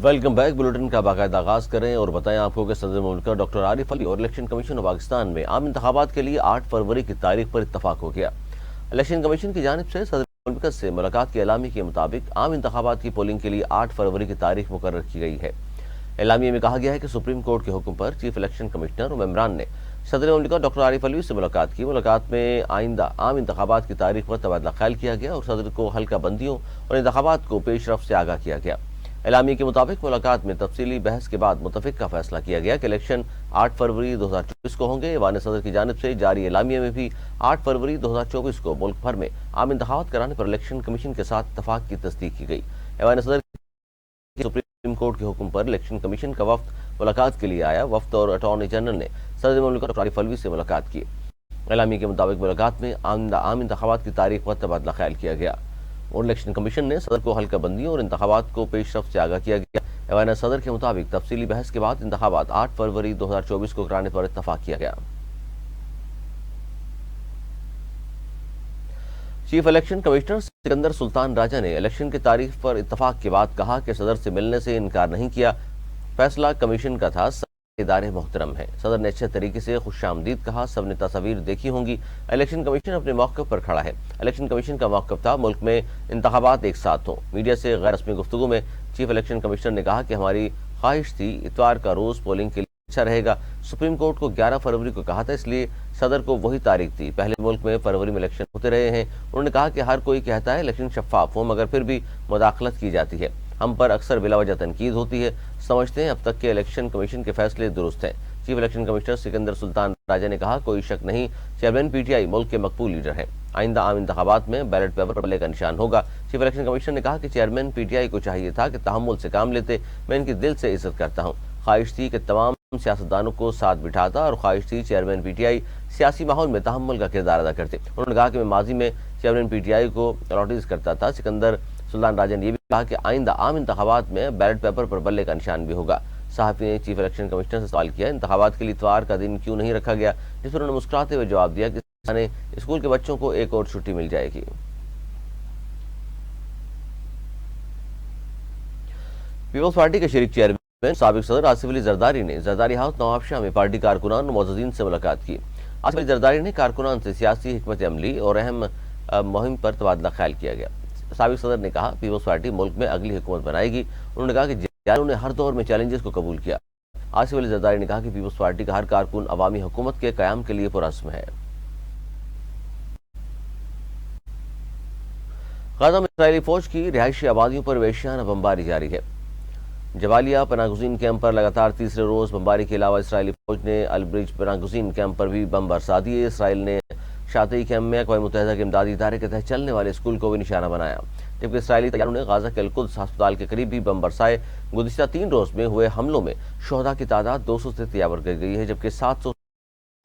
Welcome back. Bulletin کا باقاعدہ آغاز کریں اور بتائیں آپ کو کہ صدر مملکت ڈاکٹر عارف علی اور الیکشن کمیشن آف پاکستان میں عام انتخابات کے لیے 8 فروری کی تاریخ پر اتفاق ہو گیا۔ الیکشن کمیشن کی جانب سے صدر مملکت سے ملاقات کے اعلامیے کے مطابق عام انتخابات کی پولنگ کے لیے 8 فروری کی تاریخ مقرر کی گئی ہے۔ اعلامیے میں کہا گیا ہے کہ سپریم کورٹ کے حکم پر چیف الیکشن کمشنر اور ممبران نے صدر مملکت ڈاکٹر عارف علی سے ملاقات کی۔ ملاقات میں آئندہ عام انتخابات کی تاریخ پر تبادلہ خیال کیا گیا اور صدر کو حلقہ بندیوں اور انتخابات کو پیش رفت سے آگاہ کیا گیا۔ اعلامیے کے مطابق ملاقات میں تفصیلی بحث کے بعد متفق کا فیصلہ کیا گیا کہ الیکشن 8 فروری 2024 کو ہوں گے۔ ایوان صدر کی جانب سے جاری اعلامیے میں بھی 8 فروری 2024 کو ملک بھر میں عام انتخابات کرانے پر الیکشن کمیشن کے ساتھ اتفاق کی تصدیق کی گئی۔ ایوان صدر کی سپریم کورٹ کے حکم پر الیکشن کمیشن کا وفد ملاقات کے لیے آیا۔ وفد اور اٹارنی جنرل نے صدر مملکت ڈاکٹر عارف علی سے ملاقات کی۔ اعلامیے کے مطابق ملاقات میں آئندہ عام انتخابات کی تاریخ پر تبادلہ خیال کیا گیا اور الیکشن کمیشن نے صدر کو حلقہ بندیوں اور انتخابات کو پیش رفت سے آگاہ کیا گیا۔ ایوان صدر کے مطابق تفصیلی بحث کے بعد انتخابات 8 فروری 2024 کو کرانے پر اتفاق کیا گیا۔ چیف الیکشن کمشنر سکندر سلطان راجہ نے الیکشن کی تاریخ پر اتفاق کے بعد کہا کہ صدر سے ملنے سے انکار نہیں کیا، فیصلہ کمیشن کا تھا، ادارے محترم ہیں۔ صدر نے اچھے طریقے سے خوش آمدید کہا، سب نے تصاویر دیکھی ہوں گی، الیکشن کمیشن اپنے موقف پر کھڑا ہے۔ الیکشن کمیشن کا موقف تھا ملک میں انتخابات ایک ساتھ ہوں۔ میڈیا سے غیر رسمی گفتگو میں چیف الیکشن کمشنر نے کہا کہ ہماری خواہش تھی اتوار کا روز پولنگ کے لیے اچھا رہے گا۔ سپریم کورٹ کو 11 فروری کو کہا تھا، اس لیے صدر کو وہی تاریخ تھی۔ پہلے ملک میں فروری میں الیکشن ہوتے رہے ہیں۔ انہوں نے کہا کہ ہر کوئی کہتا ہے الیکشن شفاف ہو، مگر پھر بھی مداخلت کی جاتی ہے۔ ہم پر اکثر بلا وجہ تنقید ہوتی ہے، سمجھتے ہیں اب تک کے الیکشن کمیشن کے فیصلے درست ہیں۔ چیف الیکشن کمشنر سکندر سلطان راجہ نے کہا، کوئی شک نہیں، چیئرمین پی ٹی آئی ملک کے مقبول لیڈر ہیں۔ آئندہ عام انتخابات میں بیلٹ پیپر پر بلے کا نشان ہوگا۔ چیف الیکشن کمشنر نے کہا کہ چیئرمین پی ٹی آئی کو چاہیے تھا کہ تحمل سے کام لیتے، میں ان کی دل سے عزت کرتا ہوں۔ خواہش تھی کہ تمام سیاستدانوں کو ساتھ بٹھاتا اور خواہش تھی چیئرمین پی ٹی آئی سیاسی ماحول میں تحمل کا کردار ادا کرتے۔ انہوں نے کہا کہ میں ماضی میں چیئرمین پی ٹی آئی کو نوٹس کرتا تھا۔ سکندر سلطان راجہ نے یہ بھی کہا کہ آئندہ عام انتخابات میں بیلٹ پیپر پر بلے کا نشان بھی ہوگا۔ صحافی نے چیف الیکشن کمشنر سے سوال کیا، انتخابات کے لیے اتوار کا دن کیوں نہیں رکھا گیا، جس پر انہوں نے مسکراتے ہوئے جواب دیا کہ اسکول کے بچوں کو ایک اور چھٹی مل جائے گی۔ پیپلز پارٹی کے شریک چیئرمین سابق صدر آصف علی زرداری نے زرداری ہاؤس نواب شاہ میں پارٹی کارکنان اور معززین سے ملاقات کی۔ آصف علی زرداری نے کارکنان سے سیاسی حکمت عملی اور اہم مہم پر تبادلہ خیال کیا گیا۔ سابق صدر نے کہا پیپلز پارٹی ملک میں اگلی حکومت بنائے گی۔ انہوں نے کہا کہ انہوں نے ہر دور میں چیلنجز کو قبول کیا۔ آصف علی زرداری نے کہا کہ پیپلز پارٹی کا ہر کارکن عوامی حکومت کے قیام کے لیے پرعزم ہے۔ غزہ میں اسرائیلی فوج کی رہائشی آبادیوں پر وحشیانہ بمباری جاری ہے۔ جبالیہ پناہ گزین کیمپ پر لگاتار تیسرے روز بمباری کے علاوہ اسرائیلی فوج نے البریج پناہ گزین کیمپ پر بھی بم برسا دیے۔ اسرائیل نے شاطئی کیمپ میں اقوام متحدہ کے امدادی ادارے کے تحت چلنے والے اسکول کو بھی نشانہ بنایا، جبکہ اسرائیلی طیاروں نے غزہ کے القدس ہسپتال کے قریب بھی بم برسائے۔ گزشتہ 3 روز میں ہوئے حملوں میں شہداء کی تعداد 200 سے تجاوز کر گئی ہے، جبکہ 700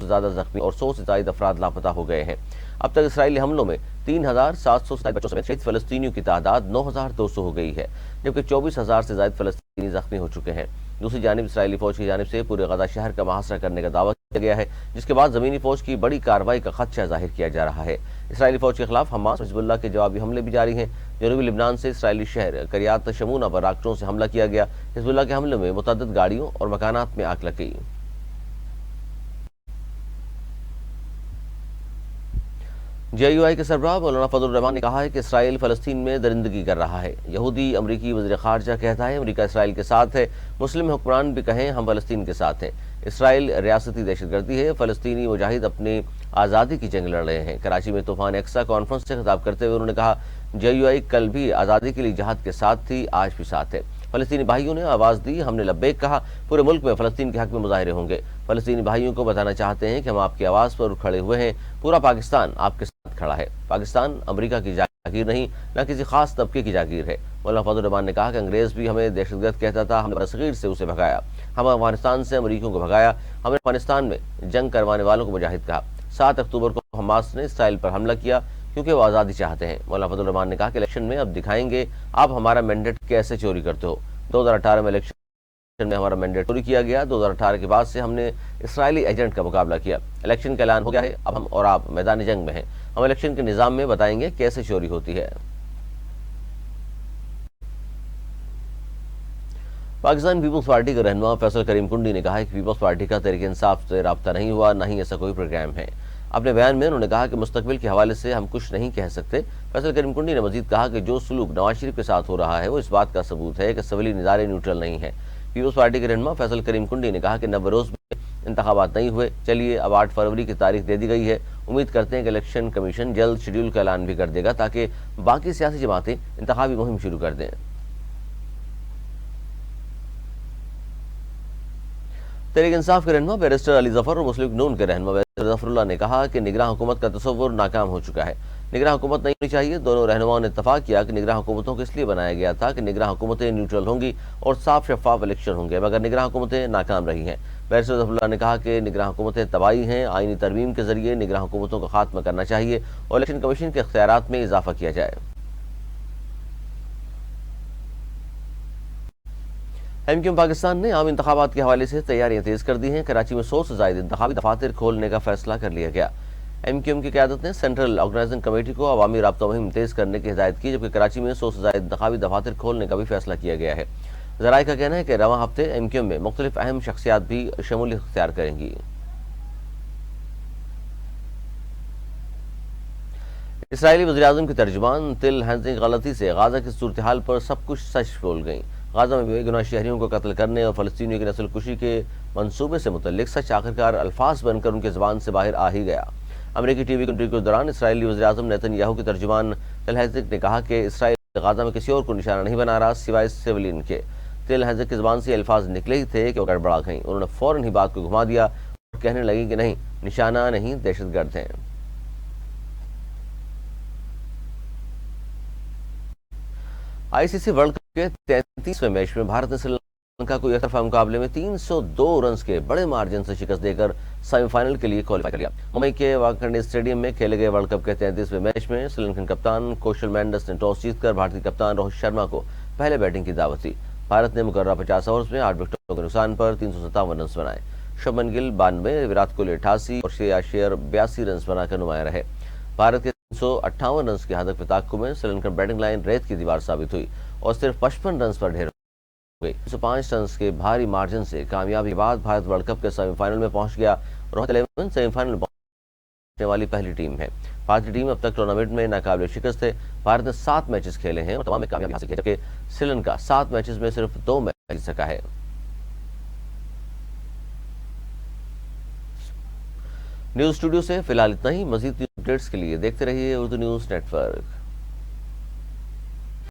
سے زیادہ زخمی اور 100 سے زائد افراد لاپتہ ہو گئے ہیں۔ اب تک اسرائیلی حملوں میں 3700 سے زائد بچوں سمیت شہید فلسطینیوں کی تعداد 9200 ہو گئی ہے، جبکہ 24000 سے زائد فلسطینی زخمی ہو چکے ہیں۔ دوسری جانب اسرائیلی فوج کی جانب سے پورے غزہ شہر کا محاصرہ کرنے کا دعویٰ کیا گیا ہے، جس کے بعد زمینی فوج کی بڑی کارروائی کا خدشہ ظاہر کیا جا رہا ہے۔ اسرائیلی فوج کے خلاف حماس اور حزب اللہ کے جوابی حملے بھی جاری ہیں۔ جنوبی لبنان سے اسرائیلی شہر قریات شمونہ پر راکٹوں سے حملہ کیا گیا۔ حزب اللہ کے حملے میں متعدد گاڑیوں اور مکانات میں آگ لگ گئی۔ جے یو آئی کے سربراہ مولانا فضل الرحمان نے کہا ہے کہ اسرائیل فلسطین میں درندگی کر رہا ہے۔ یہودی امریکی وزیر خارجہ کہتا ہے امریکہ اسرائیل کے ساتھ ہے، مسلم حکمران بھی کہیں ہم فلسطین کے ساتھ ہیں۔ اسرائیل ریاستی دہشت گردی ہے، فلسطینی مجاہد اپنی آزادی کی جنگ لڑ رہے ہیں۔ کراچی میں طوفان اقصی کانفرنس سے خطاب کرتے ہوئے انہوں نے کہا جے یو آئی کل بھی آزادی کے لیے جہاد کے ساتھ تھی، آج بھی ساتھ ہے۔ فلسطینی بھائیوں نے آواز دی، ہم نے لبیک کہا، پورے ملک میں فلسطین کے حق میں مظاہرے ہوں گے۔ فلسطینی بھائیوں کو بتانا چاہتے ہیں کہ ہم آپ کی آواز پر کھڑے ہوئے ہیں، پورا پاکستان آپ کے ساتھ کھڑا ہے۔ پاکستان امریکہ کی جاگیر نہیں، نہ کسی خاص طبقے کی جاگیر ہے۔ مولانا فضل الرحمان نے کہا کہ انگریز بھی ہمیں دہشت گرد کہتا تھا، ہم نے برصغیر سے اسے بھگایا، ہم افغانستان سے امریکیوں کو بھگایا، ہم نے افغانستان میں جنگ کروانے والوں کو مجاہد کہا۔ 7 اکتوبر کو حماس نے اسرائیل پر حملہ کیا کیونکہ وہ آزادی چاہتے ہیں۔ مولانا فضل الرحمان نے کہا کہ الیکشن میں اب دکھائیں گے آپ ہمارا مینڈیٹ کیسے چوری کرتے ہو۔ 2018 میں الیکشن میں ہمارا مینڈیٹ چوری کیا گیا۔ 2018 کے بعد سے ہم نے اسرائیلی ایجنٹ کا مقابلہ کیا۔ الیکشن کا اعلان ہو گیا ہے، اب ہم اور آپ میدان جنگ میں ہیں۔ ہم الیکشن کے نظام میں بتائیں گے کیسے چوری ہوتی ہے۔ پاکستان پیپلز پارٹی کے رہنما فیصل کریم کنڈی نے کہا ہے کہ پیپلز پارٹی کا تحریک انصاف سے رابطہ نہیں ہوا، نہ ہی ایسا کوئی پروگرام ہے۔ اپنے بیان میں انہوں نے کہا کہ مستقبل کے حوالے سے ہم کچھ نہیں کہہ سکتے۔ فیصل کریم کنڈی نے مزید کہا کہ جو سلوک نواز شریف کے ساتھ ہو رہا ہے وہ اس بات کا ثبوت ہے کہ سویلین ادارے نیوٹرل نہیں ہیں۔ پیپلز پارٹی کے رہنما فیصل کریم کنڈی نے کہا کہ نوروز میں انتخابات نہیں ہوئے، چلیے اب 8 فروری کی تاریخ دے دی گئی ہے، امید کرتے ہیں کہ الیکشن کمیشن جلد شیڈول کا اعلان بھی کر دے گا تاکہ باقی سیاسی جماعتیں انتخابی مہم شروع کر دیں۔ تحریک انصاف کے رہنما بیرسٹر علی ظفر اور مسلم لیگ نون کے رہنما بیرسٹر ظفر اللہ نے کہا کہ نگراں حکومت کا تصور ناکام ہو چکا ہے، نگراں حکومت نہیں ہونی چاہیے۔ دونوں رہنماؤں نے اتفاق کیا کہ نگراں حکومتوں کو اس لیے بنایا گیا تھا کہ نگراں حکومتیں نیوٹرل ہوں گی اور صاف شفاف الیکشن ہوں گے، مگر نگراں حکومتیں ناکام رہی ہیں۔ بیرسٹر ظفر اللہ نے کہا کہ نگراں حکومتیں تباہی ہیں، آئینی ترمیم کے ذریعے نگراں حکومتوں کا خاتمہ کرنا چاہیے اور الیکشن کمیشن کے اختیارات میں اضافہ کیا جائے۔ ایم کیو ایم پاکستان نے عام انتخابات کے حوالے سے تیاریاں تیز کر دی ہیں۔ کراچی میں 100 سے زائد انتخابی دفاتر کھولنے کا فیصلہ کر لیا گیا۔ ایم کیو ایم کی قیادت نے سینٹرل آرگنائزنگ کمیٹی کو عوامی رابطہ مہم تیز کرنے کی ہدایت کی، جبکہ کراچی میں 100 سے زائد انتخابی دفاتر کھولنے کا بھی فیصلہ کیا گیا ہے۔ ذرائع کا کہنا ہے کہ رواں ہفتے ایم کیو ایم میں مختلف اہم شخصیات بھی شمولیت اختیار کریں گی۔ اسرائیلی وزیراعظم کی ترجمان تل ہینزنگ غلطی سے غازہ کی صورتحال پر سب کچھ سچ بول گئیں۔ غازہ میں بے گناہ شہریوں کو قتل کرنے اور فلسطینیوں کی نسل کشی کے منصوبے سے متعلق سچ آخرکار الفاظ بن کر ان کی زبان سے باہر آ ہی گیا۔ امریکی ٹی وی کنٹری کے دوران اسرائیلی وزیراعظم نیتن یاہو کی ترجمان تل ہینزنگ نے کہا کہ اسرائیل غازہ میں کسی اور کو نشانہ نہیں بنا رہا سوائے سیولین کے۔ تل ہینزنگ کی زبان سے یہ الفاظ نکلے ہی تھے کہ وہ گڑبڑا گئیں۔ انہوں نے فوراً ہی بات کو گھما دیا اور کہنے لگی کہ نہیں، نشانہ نہیں، دہشت گرد ہیں۔ آئی سی سی ورلڈ کپ کے 33ویں میچ میں بھارت نے سری لنکا کو یک طرفہ مقابلے میں 302 رنز کے بڑے مارجن سے شکست دے کر سیمی فائنل کے لیے کوالیفائی کر لیا۔ ممبئی کے وانکھیڑے اسٹیڈیم میں کھیلے گئے ورلڈ کپ کے 33ویں میچ میں سری لنکن کپتان کوشل مینڈس نے ٹاس جیت کر بھارتی کپتان روہت شرما کو پہلے بیٹنگ کی دعوت دی۔ بھارت نے مقررہ 50 اوورز میں 8 وکٹوں کے نقصان پر 357 رنز بنائے۔ شبمن گل 92، وراٹ کوہلی 88 اور شریاس ایئر 82 رنز بنا کر نمایاں رہے۔ بھارت کے 358 رنز کے ہدف پہ تعاقب میں سری لنکن بیٹنگ لائن ریت کی دیوار ثابت ہوئی اور صرف 55 رنز پر ڈھیر ہو گئی۔ 105 رنز کے بھاری مارجن سے کامیابی کے بعد بھارت ورلڈ کپ کے سیمی فائنل میں پہنچ گیا۔ روہت 11 سیمی فائنل میں پہنچنے والی پہلی ٹیم ہے۔ بھارتی ٹیم اب تک ٹورنامنٹ میں ناقابل شکست ہے۔ بھارت نے 7 میچز کھیلے ہیں اور تمام میں کامیابی حاصل کی ہے، جبکہ سری لنکا 7 میچز میں صرف 2 میچ جیت سکا ہے۔ نیوز اسٹوڈیو سے فی الحال اتنا ہی۔ مزید نیوز اپڈیٹس کے لیے دیکھتے رہیے اردو نیوز نیٹ ورک۔